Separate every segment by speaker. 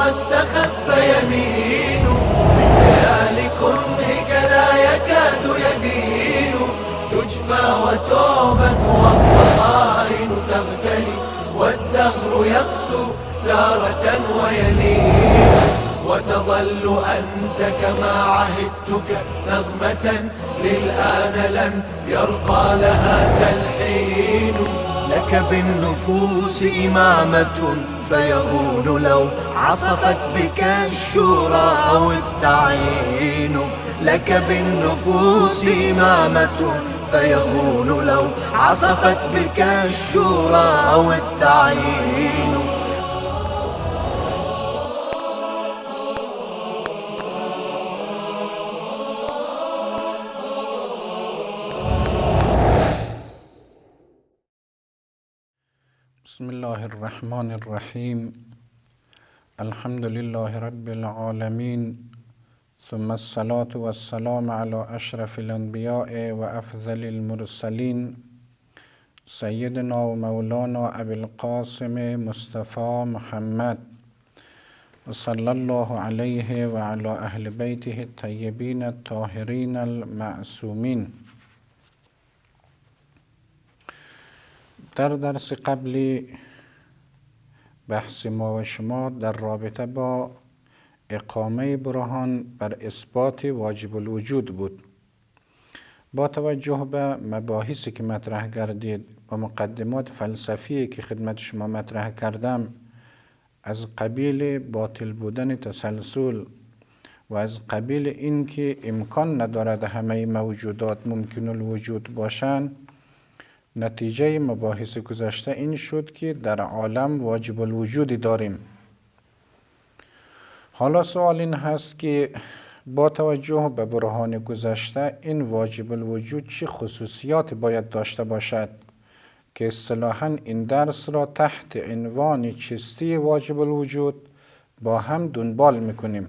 Speaker 1: واستخف يمين من ليالي كرهك لا يكاد يبين تجفى وتعبد والضغائن تغتلي والدهر يقسو تارة ويلين وتظل أنت كما عهدتك نغمة للآن لم يرقى لها تلحين
Speaker 2: لك بالنفوس إمامة فيهون لو عصفت بك الشورى أو التعيين لك بالنفوس إمامة فيهون لو عصفت بك الشورى أو التعيين
Speaker 3: بسم الله الرحمن الرحيم الحمد لله رب العالمين ثم الصلاة والسلام على أشرف الأنبياء وأفضل المرسلين سيدنا ومولانا أبي القاسم مصطفى محمد وصلى الله عليه وعلى أهل بيته الطيبين الطاهرين المعصومين. در درس قبلی بحث ما و شما در رابطه با اقامه برهان بر اثبات واجب الوجود بود. با توجه به مباحثی که مطرح گردید و مقدمات فلسفی که خدمت شما مطرح کردم از قبیل باطل بودن تسلسل و از قبیل این که امکان ندارد همه موجودات ممکن الوجود باشند، نتیجه مباحث گذشته این شد که در عالم واجب الوجودی داریم. حالا سوال این هست که با توجه به برهان گذشته این واجب الوجود چه خصوصیات باید داشته باشد که اصطلاحاً این درس را تحت عنوان چیستی واجب الوجود با هم دنبال میکنیم.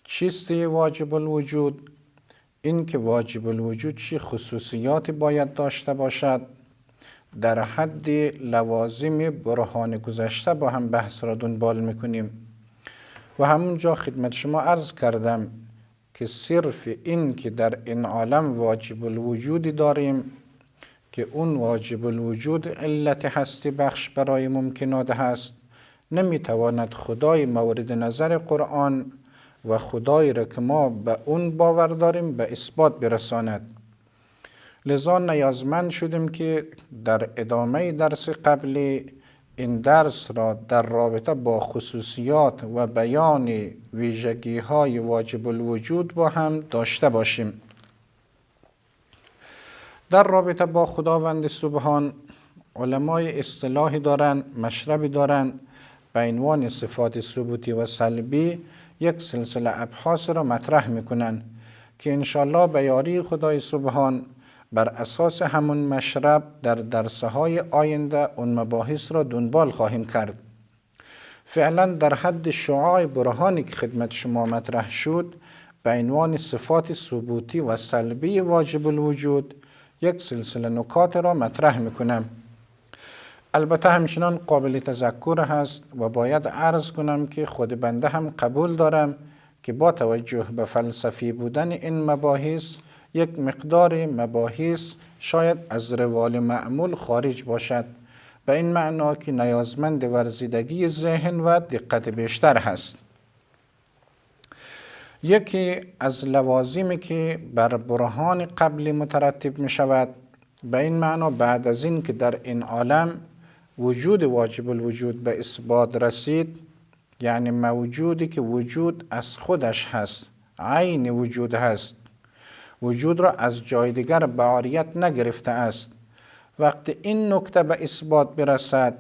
Speaker 3: چیستی واجب الوجود، این که واجب الوجود چه خصوصیاتی باید داشته باشد، در حد لوازم برهان گذشته با هم بحث را دنبال میکنیم و همونجا خدمت شما عرض کردم که صرف این که در این عالم واجب الوجودی داریم که اون واجب الوجود علت هستی بخش برای ممکنات هست، نمیتواند خدای مورد نظر قرآن و خدایی را که ما به اون باور داریم به اثبات برساند. لذا نیازمند شدیم که در ادامه درس قبلی این درس را در رابطه با خصوصیات و بیان ویژگی های واجب الوجود با هم داشته باشیم. در رابطه با خداوند سبحان علمای اصطلاحی دارن، مشربی دارن به عنوان صفات ثبوتی و سلبی، یک سلسله ابحاث را مطرح میکنن که انشالله به یاری خدای سبحان بر اساس همون مشرب در درسهای آینده اون مباحث را دنبال خواهیم کرد. فعلا در حد شعاع برهانی که خدمت شما مطرح شد به عنوان صفات ثبوتی و سلبی واجب الوجود یک سلسله نکات را مطرح میکنم. البته همچنان قابل تذکر هست و باید عرض کنم که خود بنده هم قبول دارم که با توجه به فلسفی بودن این مباحث یک مقدار مباحث شاید از روال معمول خارج باشد، به این معنا که نیازمند ورزیدگی ذهن و دقت بیشتر هست. یکی از لوازمی که بر برهان قبلی مترتب می شود به این معنا بعد از این که در این عالم وجود واجب الوجود به اثبات رسید، یعنی موجودی که وجود از خودش هست، عین وجود هست، وجود را از جای دیگر بعاریت نگرفته است، وقتی این نکته به اثبات برسد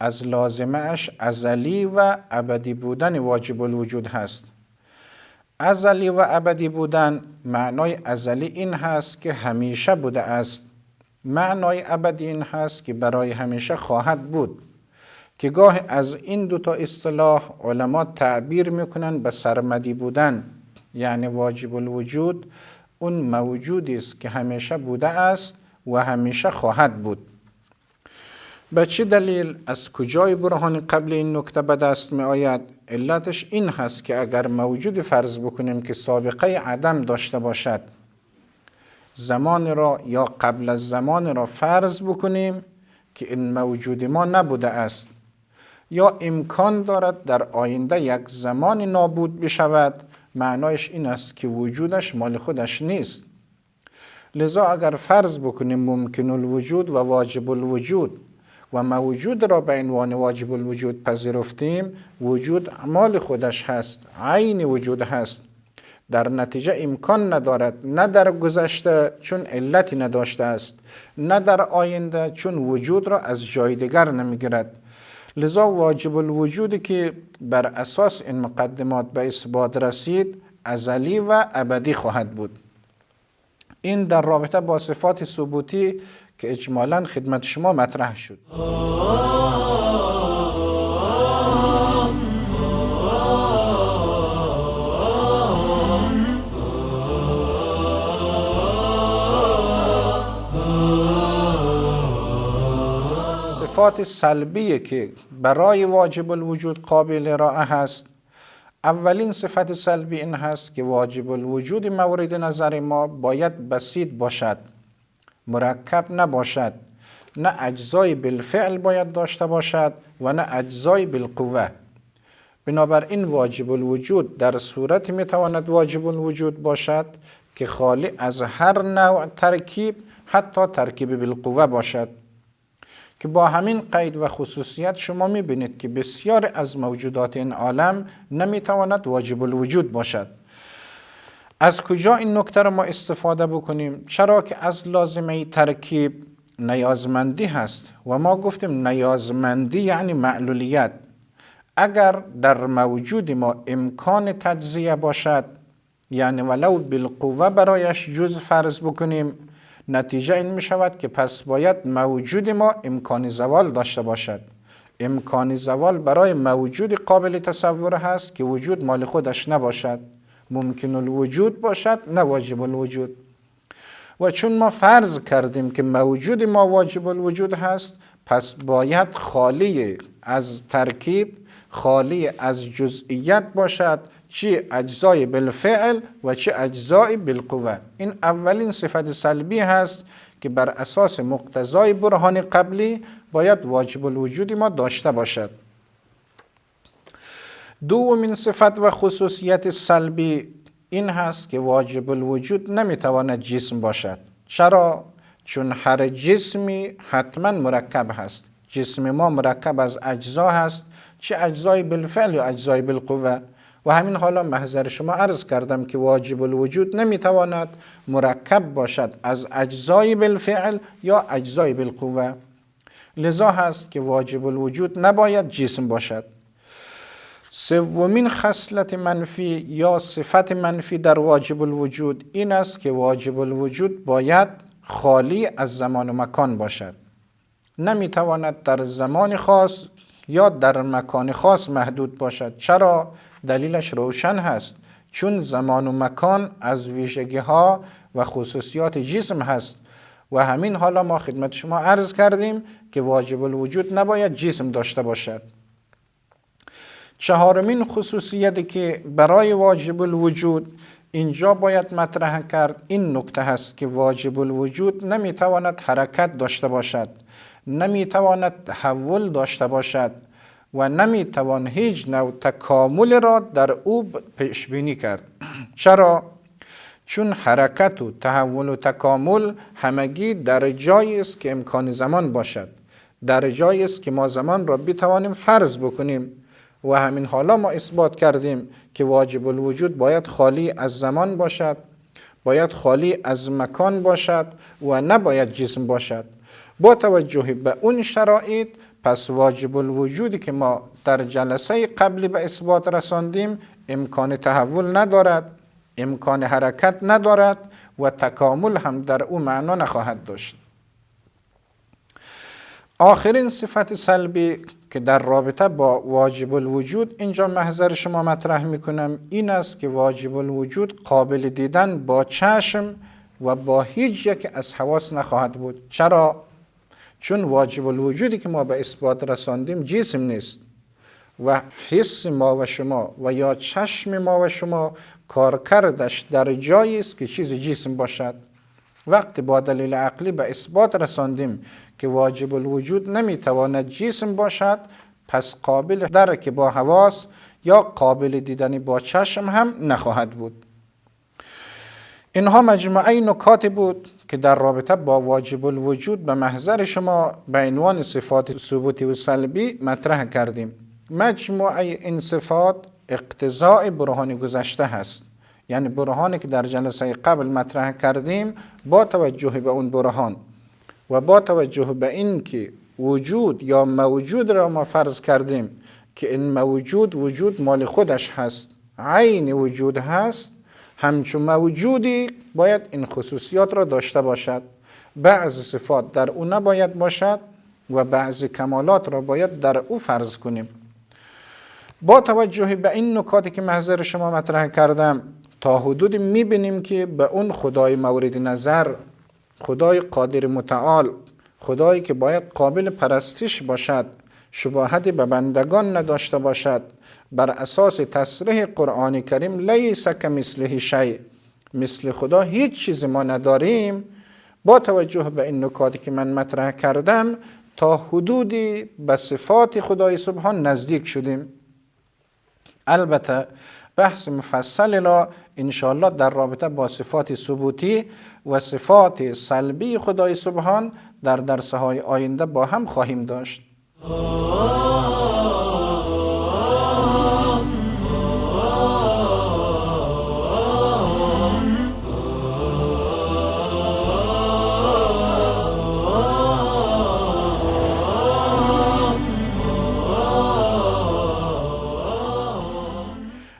Speaker 3: از لازمه اش ازلی و ابدی بودن واجب الوجود هست. ازلی و ابدی بودن، معنای ازلی این هست که همیشه بوده است، معنای ابدی این هست که برای همیشه خواهد بود، که گاه از این دوتا اصطلاح علما تعبیر میکنن به سرمدی بودن، یعنی واجب الوجود اون موجودی است که همیشه بوده است و همیشه خواهد بود. به چه دلیل؟ از کجای برهان قبل این نکته به دست می آید؟ علتش این هست که اگر موجود فرض بکنیم که سابقه عدم داشته باشد، زمان را یا قبل از زمان را فرض بکنیم که این موجود ما نبوده است یا امکان دارد در آینده یک زمان نابود بشود، معنایش این است که وجودش مال خودش نیست. لذا اگر فرض بکنیم ممکن الوجود و واجب الوجود و موجود را به عنوان واجب الوجود پذیرفتیم، وجود مال خودش هست، عین وجود هست، در نتیجه امکان ندارد نه در گذشته چون علتی نداشته است، نه در آینده چون وجود را از جای دیگر نمیگیرد. لذا واجب الوجودی که بر اساس این مقدمات به اثبات رسید ازلی و ابدی خواهد بود. این در رابطه با صفات ثبوتی که اجمالاً خدمت شما مطرح شد. صفات سلبی که برای واجب الوجود قابل ارائه هست، اولین صفت سلبی این هست که واجب الوجود مورد نظر ما باید بسیط باشد، مرکب نباشد، نه اجزای بالفعل باید داشته باشد و نه اجزای بالقوه. بنابراین واجب الوجود در صورت میتواند واجب الوجود باشد که خالی از هر نوع ترکیب، حتی ترکیب بالقوه باشد، که با همین قید و خصوصیت شما میبینید که بسیار از موجودات این عالم نمیتواند واجب الوجود باشد. از کجا این نکته را ما استفاده بکنیم؟ چرا که از لازمه ترکیب نیازمندی هست و ما گفتیم نیازمندی یعنی معلولیت. اگر در موجود ما امکان تجزیه باشد، یعنی ولو بالقوه برایش جز فرض بکنیم، نتیجه این می شود که پس باید موجود ما امکان زوال داشته باشد. امکان زوال برای موجود قابل تصور هست که وجود مال خودش نباشد، ممکن الوجود باشد نه واجب الوجود. و چون ما فرض کردیم که موجود ما واجب الوجود هست، پس باید خالی از ترکیب، خالی از جزئیات باشد، چه اجزای بالفعل و چه اجزای بالقوه. این اولین صفت سلبی هست که بر اساس مقتضای برهان قبلی باید واجب الوجود ما داشته باشد. دومین صفت و خصوصیت سلبی این هست که واجب الوجود نمیتواند جسم باشد. چرا؟ چون هر جسمی حتما مرکب هست. جسم ما مرکب از اجزا هست، چه اجزای بالفعل یا اجزای بالقوه. و همین حالا محضر شما عرض کردم که واجب الوجود نمیتواند مرکب باشد از اجزای بالفعل یا اجزای بالقوه. لذا هست که واجب الوجود نباید جسم باشد. سومین خصلت منفی یا صفت منفی در واجب الوجود این است که واجب الوجود باید خالی از زمان و مکان باشد. نمیتواند در زمان خاص یا در مکان خاص محدود باشد. چرا؟ دلیلش روشن هست، چون زمان و مکان از ویژگی ها و خصوصیات جسم هست و همین حالا ما خدمت شما عرض کردیم که واجب الوجود نباید جسم داشته باشد. چهارمین خصوصیتی که برای واجب الوجود اینجا باید مطرح کرد این نکته هست که واجب الوجود نمیتواند حرکت داشته باشد، نمیتواند تحول داشته باشد و نمیتوان هیچ نوع تکامل را در او پیش بینی کرد. چرا؟ چون حرکت و تحول و تکامل همگی در جایی است که امکان زمان باشد، در جایی است که ما زمان را بتوانیم فرض بکنیم و همین حالا ما اثبات کردیم که واجب الوجود باید خالی از زمان باشد، باید خالی از مکان باشد و نباید جسم باشد. با توجه به اون شرایط پس واجب الوجودی که ما در جلسه قبلی به اثبات رساندیم امکان تحول ندارد، امکان حرکت ندارد و تکامل هم در او معنا نخواهد داشت. آخرین صفت سلبی که در رابطه با واجب الوجود اینجا محضر شما مطرح میکنم این است که واجب الوجود قابل دیدن با چشم و با هیچ یک از حواس نخواهد بود. چرا؟ چون واجب الوجودی که ما به اثبات رساندیم جسم نیست و حس ما و شما و یا چشم ما و شما کارکردش در جایی است که چیز جسم باشد. وقتی با دلیل عقلی به اثبات رساندیم که واجب الوجود نمیتواند جسم باشد، پس قابل درک با حواس یا قابل دیدن با چشم هم نخواهد بود. اینها مجموعه نکاتی بود که در رابطه با واجب الوجود به محضر شما به عنوان صفات ثبوتی و سلبی مطرح کردیم. مجموعه این صفات اقتضاء برهان گذشته هست، یعنی برهانی که در جلسه قبل مطرح کردیم با توجه به اون برهان و با توجه به این که وجود یا موجود را ما فرض کردیم که این موجود وجود مال خودش هست، عین وجود هست، همچون موجودی باید این خصوصیات را داشته باشد. بعض صفات در او نباید باشد و بعض کمالات را باید در او فرض کنیم. با توجه به این نکاتی که محضر شما مطرح کردم تا حدودی میبینیم که به اون خدای مورد نظر، خدای قادر متعال، خدایی که باید قابل پرستش باشد، شباهتی به بندگان نداشته باشد، بر اساس تصریح قرآن کریم لیس کمثله شیء، مثل خدا هیچ چیز ما نداریم. با توجه به این نکاتی که من مطرح کردم تا حدودی به صفات خدای سبحان نزدیک شدیم. البته بحث مفصل را انشاءالله در رابطه با صفات ثبوتی و صفات سلبی خدای سبحان در درس‌های آینده با هم خواهیم داشت.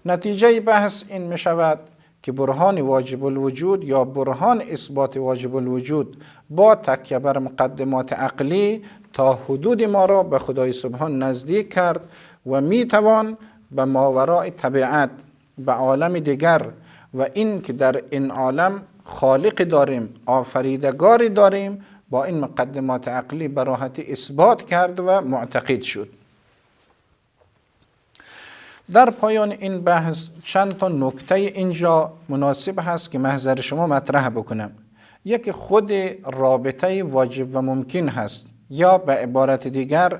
Speaker 3: نتیجه بحث این می شود که برهان واجب الوجود یا برهان اثبات واجب الوجود با تکیه بر مقدمات عقلی تا حدود ما را به خدای سبحان نزدیک کرد و می توان به ماوراء طبیعت، به عالم دیگر و این که در این عالم خالق داریم، آفریدگاری داریم، با این مقدمات عقلی به راحتی اثبات کرد و معتقد شد. در پایان این بحث چند تا نکته اینجا مناسب هست که محضر شما مطرح بکنم. یکی خود رابطه واجب و ممکن هست، یا به عبارت دیگر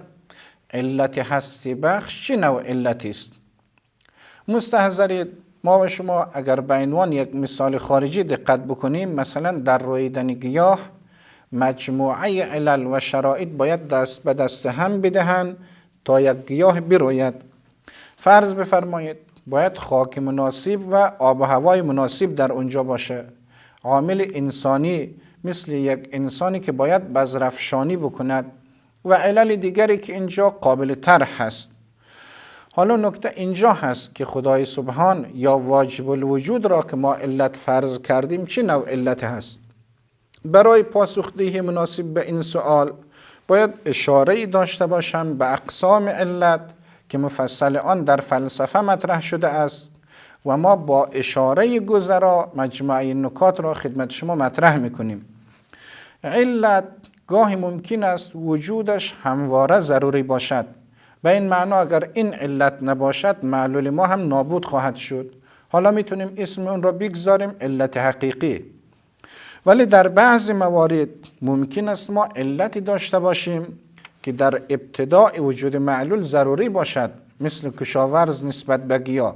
Speaker 3: علت هستی بخش چه نوع علتی است. مستحضرید ما و شما اگر به عنوان یک مثال خارجی دقت بکنیم، مثلا در رویدن گیاه مجموعه علل و شرایط باید دست به دست هم بدهند تا یک گیاه بروید. فرض بفرمایید باید خاک مناسب و آب و هوای مناسب در اونجا باشه. عامل انسانی مثل یک انسانی که باید بذرافشانی بکند و علل دیگری که اینجا قابل طرح هست. حالا نکته اینجا هست که خدای سبحان یا واجب الوجود را که ما علت فرض کردیم چه نوع علت هست؟ برای پاسخدهی مناسب به این سوال باید اشاره داشته باشم به اقسام علت که مفصل آن در فلسفه مطرح شده است و ما با اشاره گذرا مجموعه نکات را خدمت شما مطرح میکنیم. علت گاهی ممکن است وجودش همواره ضروری باشد. به این معنا اگر این علت نباشد معلول ما هم نابود خواهد شد. حالا میتونیم اسم اون را بگذاریم علت حقیقی. ولی در بعض موارد ممکن است ما علتی داشته باشیم که در ابتداء وجود معلول ضروری باشد، مثل کشاورز نسبت به گیاه،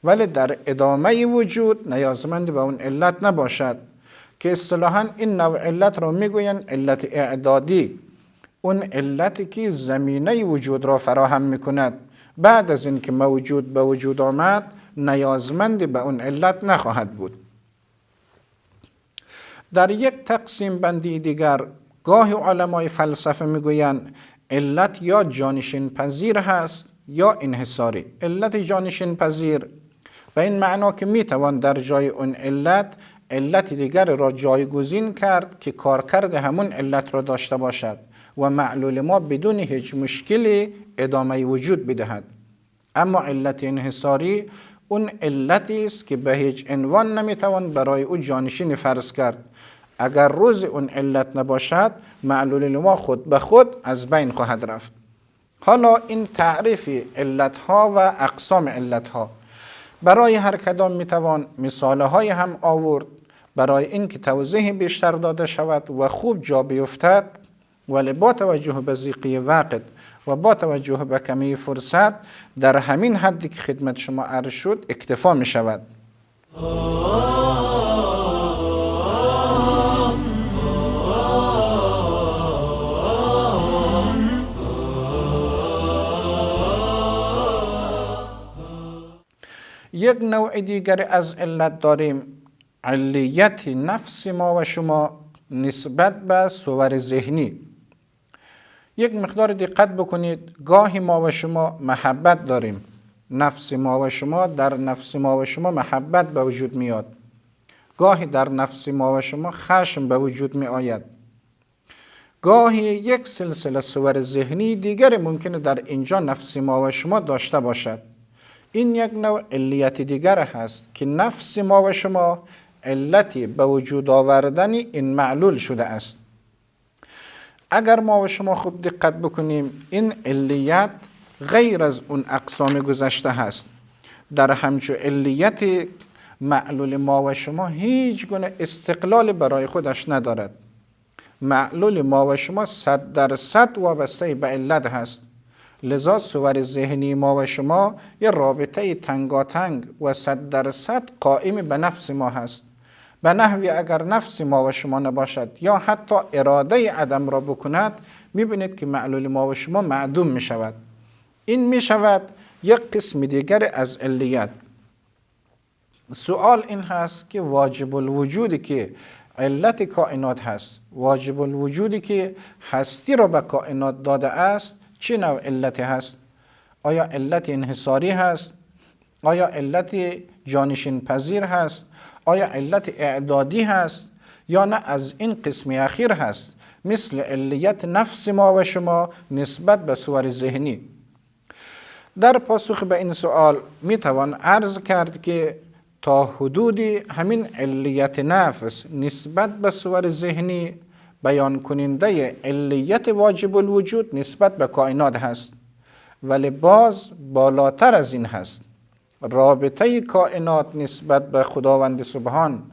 Speaker 3: ولی در ادامه وجود نیازمند به اون علت نباشد، که اصطلاحاً این نوع علت را میگویند علت اعدادی، اون علتی که زمینه وجود را فراهم میکند. بعد از اینکه موجود به وجود آمد نیازمند به اون علت نخواهد بود. در یک تقسیم بندی دیگر گاهی علمای فلسفه میگویند علت یا جانشین پذیر هست یا انحصاری. علت جانشین پذیر به این معنا که میتوان در جای اون علت دیگر را جایگزین کرد که کارکرد همون علت را داشته باشد و معلول ما بدون هیچ مشکلی ادامه وجود بدهد. اما علت انحصاری اون علتی است که به هیچ عنوان نمیتوان برای او جانشین فرض کرد. اگر روز اون علت نباشد معلول ما خود به خود از بین خواهد رفت. حالا این تعریف علت ها و اقسام علت ها، برای هر کدام میتوان مثال های هم آورد برای اینکه توضیح بیشتر داده شود و خوب جا بیفتد، ولی با توجه به ضیقی وقت و با توجه به کمی فرصت در همین حدی که خدمت شما عرض شد اکتفا می شود. یک نوع دیگر از علت داریم، علیت نفس ما و شما نسبت به صور ذهنی. یک مقدار دقت بکنید، گاهی ما و شما محبت داریم، نفس ما و شما، در نفس ما و شما محبت به وجود میاد، گاهی در نفس ما و شما خشم به وجود می آید، گاهی یک سلسله صور ذهنی دیگر ممکنه در اینجا نفس ما و شما داشته باشد. این یک نوع علیت دیگر هست که نفس ما و شما علتی به وجود آوردن این معلول شده است. اگر ما و شما خوب دقت بکنیم، این علیت غیر از اون اقسام گذشته هست. در همچون علیت معلول ما و شما هیچ گونه استقلال برای خودش ندارد. معلول ما و شما 100% وابسته به علت هست. لذا صور ذهنی ما و شما یه رابطه تنگاتنگ و 100% قائم به نفس ما هست. به نحوی اگر نفس ما و شما نباشد یا حتی اراده عدم را بکند، میبینید که معلول ما و شما معدوم می شود. این می شود یک قسم دیگر از علیت. سوال این هست که واجب الوجودی که علت کائنات هست، واجب الوجودی که هستی را به کائنات داده است، چه نوع علتی هست؟ آیا علت انحصاری هست؟ آیا علت جانشین پذیر هست؟ آیا علت اعدادی هست؟ یا نه از این قسم اخیر هست، مثل علیت نفس ما و شما نسبت به صور ذهنی؟ در پاسخ به این سوال می توان عرض کرد که تا حدودی همین علیت نفس نسبت به صور ذهنی بیان کننده علیت واجب الوجود نسبت به کائنات هست، ولی باز بالاتر از این هست. رابطه کائنات نسبت به خداوند سبحان،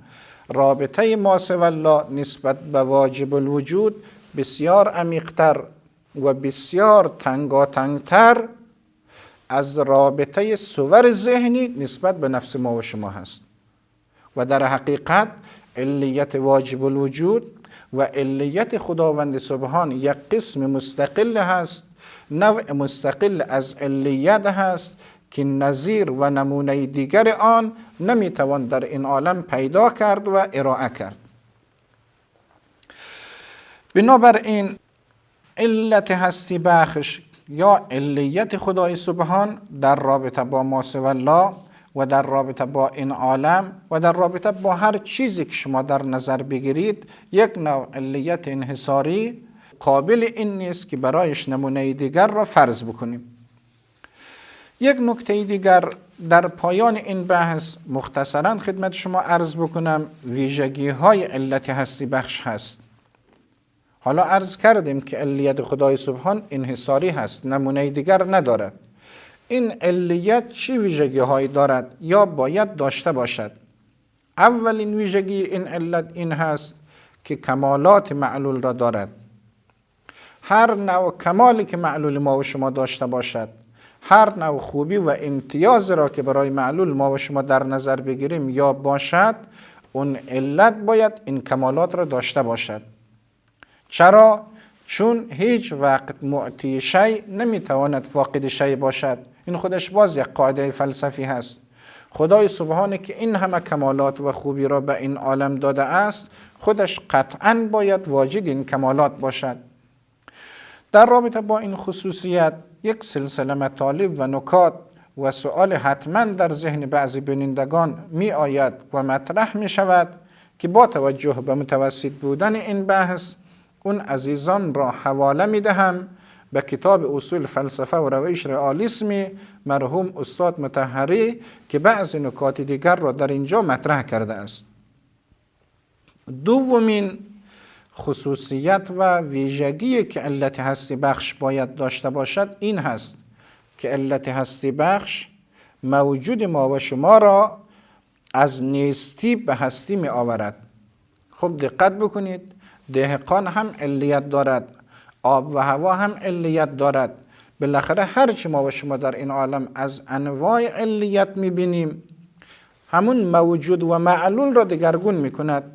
Speaker 3: رابطه ما سوی الله نسبت به واجب الوجود بسیار عمیق‌تر و بسیار تنگاتنگتر از رابطه صور ذهنی نسبت به نفس ما و شما هست. و در حقیقت علیت واجب الوجود و علیت خداوند سبحان یک قسم مستقل هست، نوع مستقل از علیت هست که نظیر و نمونه دیگر آن نمیتوان در این عالم پیدا کرد و ارائه کرد. بنابراین علت هستی بخش یا علیت خدای سبحان در رابطه با ما سوی الله و در رابطه با این عالم و در رابطه با هر چیزی که شما در نظر بگیرید، یک نوع علیت انحصاری قابل این نیست که برایش نمونه دیگر را فرض بکنیم. یک نکته دیگر در پایان این بحث مختصراً خدمت شما عرض بکنم، ویژگی های علت هستی بخش هست. حالا عرض کردیم که علیت خدای سبحان انحصاری هست، نمونه دیگر ندارد. این علیت چه ویژگی هایی دارد یا باید داشته باشد؟ اولین ویژگی این علت این هست که کمالات معلول را دارد. هر نوع کمالی که معلول ما و شما داشته باشد، هر نوع خوبی و امتیاز را که برای معلول ما و شما در نظر بگیریم یا باشد، اون علت باید این کمالات را داشته باشد. چرا؟ چون هیچ وقت معطی شی نمیتواند فاقد شی باشد. این خودش باز یک قاعده فلسفی هست. خدای سبحانه که این همه کمالات و خوبی را به این عالم داده است، خودش قطعاً باید واجد این کمالات باشد. در رابطه با این خصوصیت یک سلسله مطالب و نکات و سؤال حتما در ذهن بعضی بینندگان می آید و مطرح می شود که با توجه به متوسط بودن این بحث اون عزیزان را حواله می دهم به کتاب اصول فلسفه و روش رئالیسم مرحوم استاد مطهری که بعضی نکات دیگر را در اینجا مطرح کرده است. دومین خصوصیت و ویژگی که علت هستی بخش باید داشته باشد این هست که علت هستی بخش موجود ما و شما را از نیستی به هستی می آورد. خب دقت بکنید، دهقان هم علیت دارد، آب و هوا هم علیت دارد. بالاخره هرچی ما و شما در این عالم از انواع علیت می بینیم همون موجود و معلول را دگرگون می کند.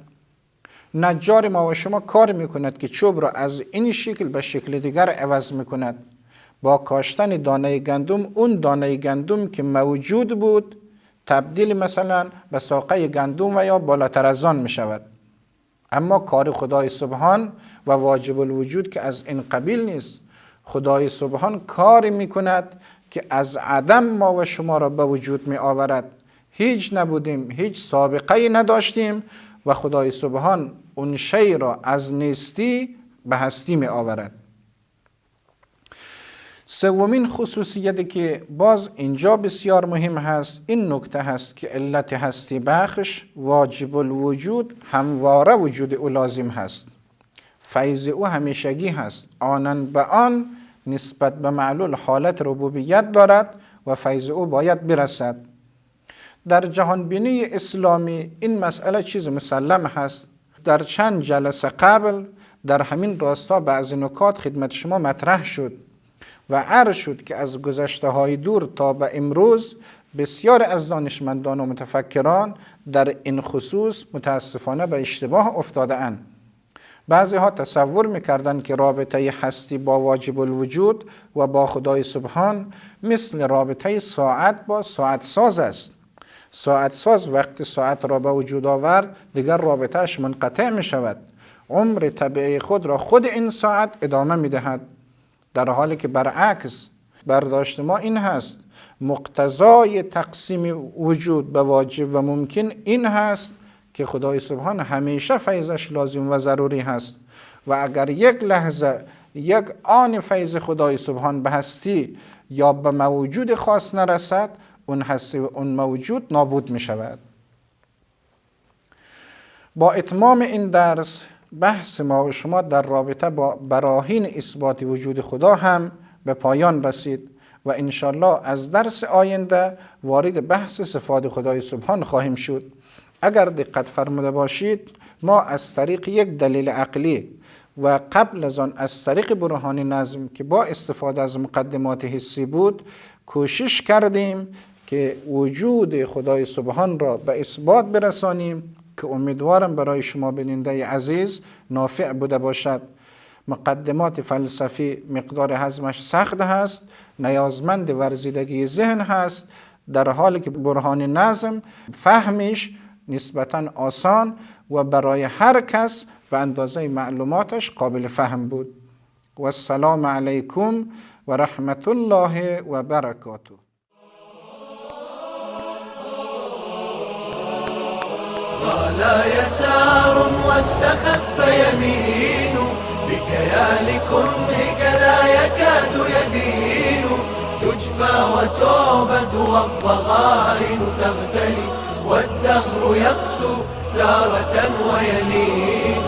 Speaker 3: نجار ما و شما کار می کند که چوب را از این شکل به شکل دیگر عوض می کند. با کاشتن دانه گندم، اون دانه گندم که موجود بود تبدیل مثلا به ساقه گندم و یا بالاتر از آن می شود. اما کار خدای سبحان و واجب الوجود که از این قبیل نیست. خدای سبحان کاری می کند که از عدم ما و شما را به وجود می آورد. هیچ نبودیم، هیچ سابقه نداشتیم و خدای سبحان اون شی را از نیستی به هستی می آورد. سومین خصوصیتی که باز اینجا بسیار مهم هست این نکته هست که علت هستی بخش واجب الوجود همواره وجود او لازم هست. فیض او همیشگی هست، آنن به آن نسبت به معلول حالت ربوبیت دارد و فیض او باید برسد. در جهان بینی اسلامی این مسئله چیز مسلم هست. در چند جلسه قبل در همین راستا بعضی نکات خدمت شما مطرح شد و عرض شد که از گذشته های دور تا به امروز بسیار از دانشمندان و متفکران در این خصوص متاسفانه به اشتباه افتاده اند. بعضی ها تصور میکردند که رابطه هستی با واجب الوجود و با خدای سبحان مثل رابطه ساعت با ساعت ساز است. ساعت ساز وقتی ساعت را به وجود آورد دیگر رابطهش منقطع می شود. عمر طبیعی خود را خود این ساعت ادامه می دهد. در حالی که برعکس برداشت ما این هست مقتضای تقسیم وجود به واجب و ممکن این هست که خدای سبحان همیشه فیضش لازم و ضروری هست و اگر یک لحظه یک آن فیض خدای سبحان به هستی یا به موجود خاص نرسد اون هستی و اون موجود نابود می شود. با اتمام این درس بحث ما و شما در رابطه با براهین اثبات وجود خدا هم به پایان رسید و انشالله از درس آینده وارد بحث صفات خدای سبحان خواهیم شد. اگر دقت فرموده باشید ما از طریق یک دلیل عقلی و قبل از آن از طریق برهان نظم که با استفاده از مقدمات حسی بود کوشش کردیم که وجود خدای سبحان را به اثبات برسانیم که امیدوارم برای شما بیننده عزیز نافع بوده باشد. مقدمات فلسفی مقدار هضمش سخت هست، نیازمند ورزیدگی ذهن هست، در حالی که برهان نظم فهمش نسبتاً آسان و برای هر کس به اندازه معلوماتش قابل فهم بود. و السلام علیکم و رحمت الله و برکاته.
Speaker 1: غلا يسار واستخف يمين بكيال كرهك لا يكاد يبين تجفى وتعبد والضغائن تغتلي والدهر يقسو تارة ويلين